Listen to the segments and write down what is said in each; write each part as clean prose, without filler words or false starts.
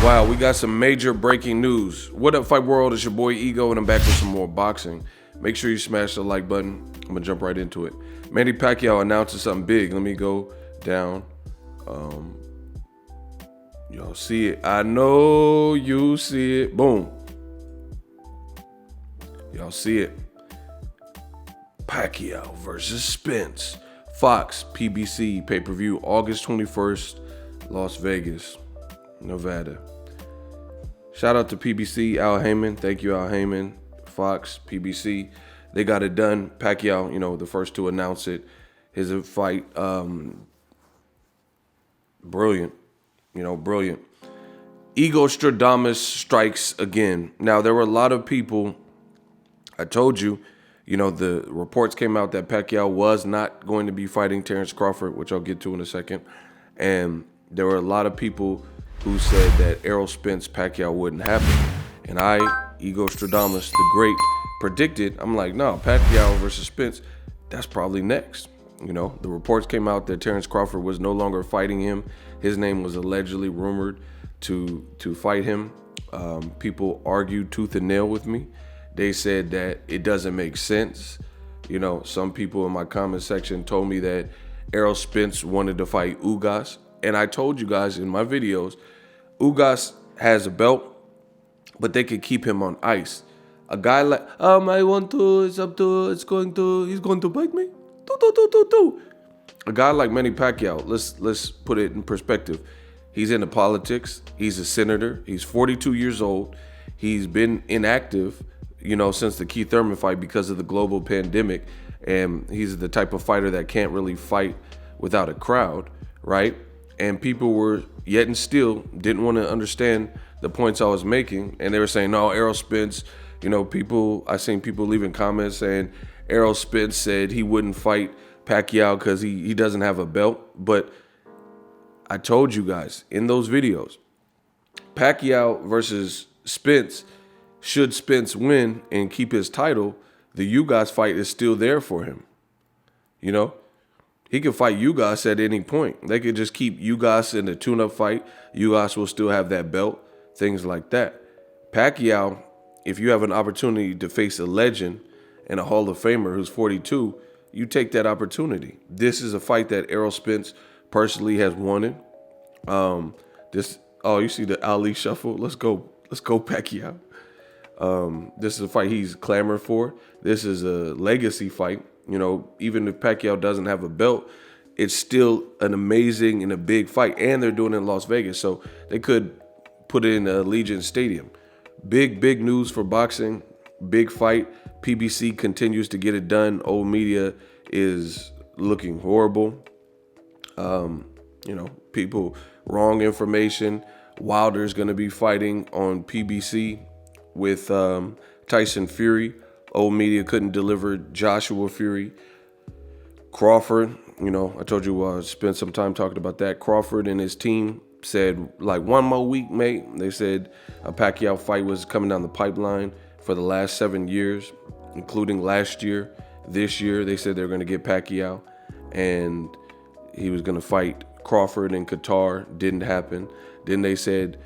Wow, we got some major breaking news. What up, Fight World? It's your boy Ego, and I'm back with some more boxing. Make sure you smash the like button. I'm gonna jump right into it. Manny Pacquiao announces something big. Let me go down. Y'all see it? I know you see it. Boom. Y'all see it? Pacquiao versus Spence. Fox, PBC, pay-per-view, August 21st, Las Vegas, Nevada. Shout out to PBC, Al Heyman. Thank you, Al Heyman. Fox, PBC. They got it done. Pacquiao, the first to announce it. His fight, brilliant. Brilliant. Ego Stradamus strikes again. Now, there were a lot of people, I told you, the reports came out that Pacquiao was not going to be fighting Terrence Crawford, which I'll get to in a second. And there were a lot of people who said that Errol Spence Pacquiao wouldn't happen. And I, Ego Stradamus, the great, predicted, I'm like, no, Pacquiao versus Spence, that's probably next. The reports came out that Terrence Crawford was no longer fighting him. His name was allegedly rumored to fight him. People argued tooth and nail with me. They said that it doesn't make sense. Some people in my comment section told me that Errol Spence wanted to fight Ugas. And I told you guys in my videos, Ugas has a belt, but they could keep him on ice. A guy like, I want to, he's going to bite me. A guy like Manny Pacquiao, let's put it in perspective. He's into politics. He's a senator. He's 42 years old. He's been inactive, since the Keith Thurman fight because of the global pandemic. And he's the type of fighter that can't really fight without a crowd, right? And people were, yet and still, didn't want to understand the points I was making. And they were saying, no, Errol Spence, I seen people leaving comments saying Errol Spence said he wouldn't fight Pacquiao because he doesn't have a belt. But I told you guys in those videos, Pacquiao versus Spence, should Spence win and keep his title, the Ugas fight is still there for him. He could fight Ugas at any point. They could just keep Ugas in the tune-up fight. Ugas will still have that belt, things like that. Pacquiao, if you have an opportunity to face a legend and a Hall of Famer who's 42, you take that opportunity. This is a fight that Errol Spence personally has wanted. You see the Ali shuffle? Let's go Pacquiao. This is a fight he's clamored for. This is a legacy fight. Even if Pacquiao doesn't have a belt, it's still an amazing and a big fight. And they're doing it in Las Vegas, so they could put it in Allegiant Stadium. Big news for boxing. Big fight. PBC continues to get it done. Old media is looking horrible. People, wrong information. Wilder's going to be fighting on PBC with Tyson Fury. Old media couldn't deliver Joshua Fury. Crawford, I told you I spent some time talking about that. Crawford and his team said, like, 1 more week, mate. They said a Pacquiao fight was coming down the pipeline for the last 7 years, including last year. This year, they said they were going to get Pacquiao, and he was going to fight Crawford in Qatar. Didn't happen. Then they said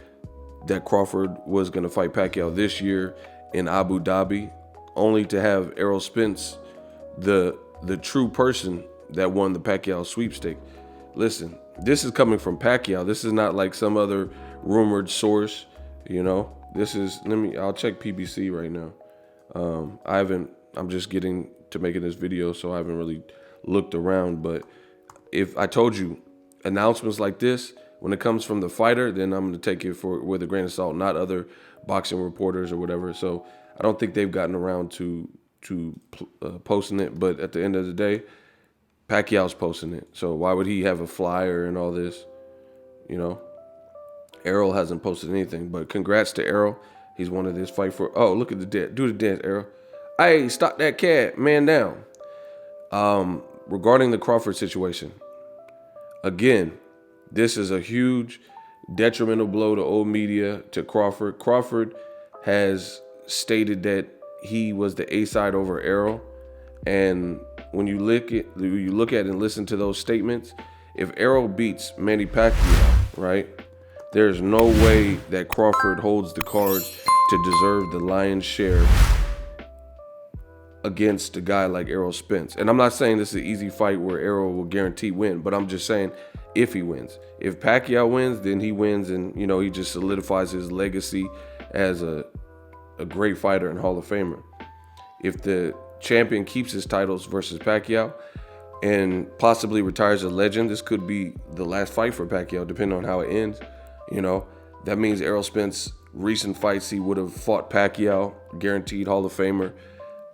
that Crawford was going to fight Pacquiao this year in Abu Dhabi, only to have Errol Spence, the true person that won the Pacquiao sweepstake. Listen, this is coming from Pacquiao. This is not like some other rumored source, This is, I'll check PBC right now. I'm just getting to making this video, so I haven't really looked around. But if I told you announcements like this, when it comes from the fighter, then I'm going to take it with a grain of salt, not other boxing reporters or whatever. So I don't think they've gotten around to posting it. But at the end of the day, Pacquiao's posting it. So why would he have a flyer and all this? Errol hasn't posted anything. But congrats to Errol. He's wanted this fight for. Oh, look at the dance. Do the dance, Errol. Hey, stop that cat. Man down. Regarding the Crawford situation, again, this is a huge detrimental blow to old media, to Crawford. Crawford has stated that he was the A-side over Errol. And when you look at and listen to those statements, if Errol beats Manny Pacquiao, right, There's no way that Crawford holds the cards to deserve the lion's share against a guy like Errol Spence. And I'm not saying this is an easy fight where Errol will guarantee win, but I'm just saying if he wins. If Pacquiao wins, then he wins, and he just solidifies his legacy as a great fighter and Hall of Famer. If the champion keeps his titles versus Pacquiao and possibly retires a legend, this could be the last fight for Pacquiao, depending on how it ends. That means Errol Spence, recent fights, he would have fought Pacquiao, guaranteed Hall of Famer.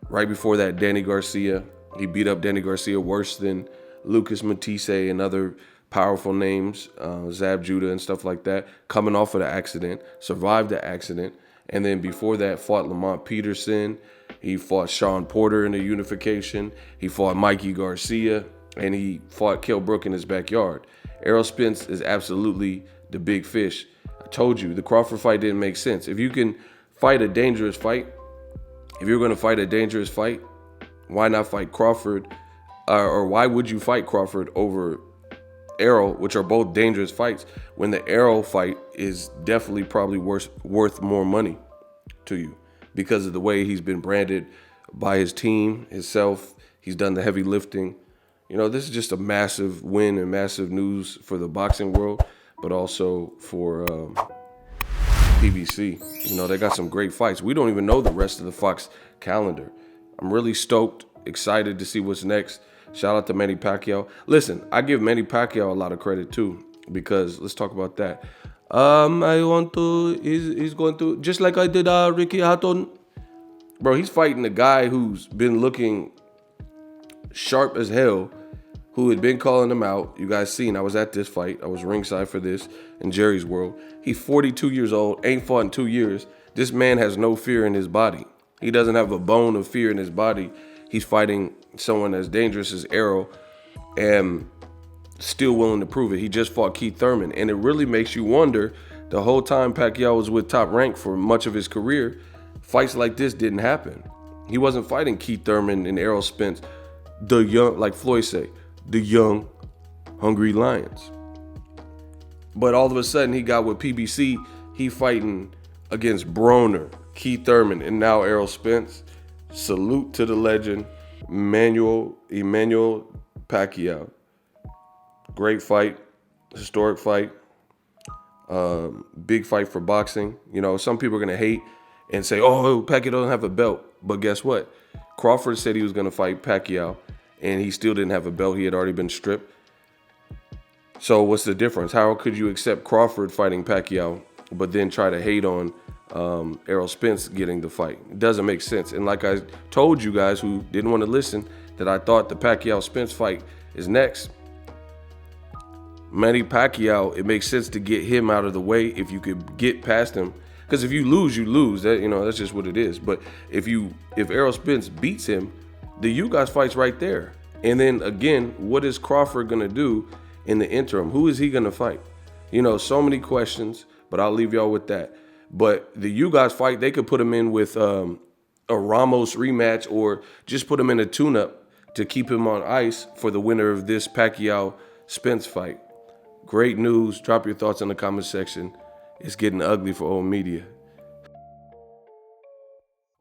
Right before that, Danny Garcia. He beat up Danny Garcia worse than Lucas Matisse and other powerful names, Zab Judah and stuff like that, coming off of the accident, survived the accident. And then before that, fought Lamont Peterson. He fought Sean Porter in the unification. He fought Mikey Garcia, and he fought Kell Brook in his backyard. Errol Spence is absolutely the big fish. I told you, the Crawford fight didn't make sense. If you can fight a dangerous fight, if you're going to fight a dangerous fight, why not fight Crawford? Or why would you fight Crawford over Errol, which are both dangerous fights, when the Errol fight is definitely probably worth more money to you because of the way he's been branded by his team, himself. He's done the heavy lifting. This is just a massive win and massive news for the boxing world, but also for PBC. They got some great fights. We don't even know the rest of the Fox calendar. I'm really stoked, excited to see what's next. Shout out to Manny Pacquiao. Listen, I give Manny Pacquiao a lot of credit too, because let's talk about that. He's going to, just like I did Ricky Hatton. Bro, he's fighting a guy who's been looking sharp as hell, who had been calling him out. You guys seen, I was at this fight. I was ringside for this in Jerry's World. He's 42 years old, ain't fought in 2 years. This man has no fear in his body. He doesn't have a bone of fear in his body. He's fighting someone as dangerous as Errol and still willing to prove it. He just fought Keith Thurman, and it really makes you wonder, the whole time Pacquiao was with Top Rank for much of his career, fights like this didn't happen. He wasn't fighting Keith Thurman and Errol Spence, the young, like Floyd say, the young, hungry lions. But all of a sudden he got with PBC, he fighting against Broner, Keith Thurman, and now Errol Spence. Salute to the legend, Emmanuel Pacquiao. Great fight, historic fight, big fight for boxing. Some people are going to hate and say, oh, Pacquiao doesn't have a belt. But guess what? Crawford said he was going to fight Pacquiao, and he still didn't have a belt. He had already been stripped. So what's the difference? How could you accept Crawford fighting Pacquiao, but then try to hate on Errol Spence getting the fight? It doesn't make sense. And like I told you guys who didn't want to listen, that I thought the Pacquiao-Spence fight is next. Manny Pacquiao, it makes sense to get him out of the way if you could get past him. Because if you lose, you lose. That, that's just what it is. But if Errol Spence beats him, the you guys fight's right there. And then again, what is Crawford gonna do in the interim? Who is he gonna fight? So many questions, but I'll leave y'all with that. But the you guys fight, they could put him in with a Ramos rematch, or just put him in a tune-up to keep him on ice for the winner of this Pacquiao-Spence fight. Great news. Drop your thoughts in the comment section. It's getting ugly for old media.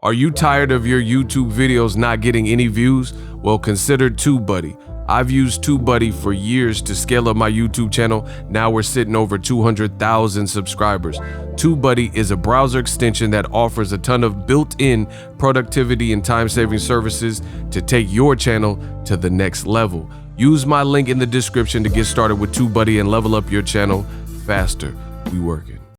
Are you tired of your YouTube videos not getting any views? Well, consider TubeBuddy. I've used TubeBuddy for years to scale up my YouTube channel. Now we're sitting over 200,000 subscribers. TubeBuddy is a browser extension that offers a ton of built-in productivity and time-saving services to take your channel to the next level. Use my link in the description to get started with TubeBuddy and level up your channel faster. We working.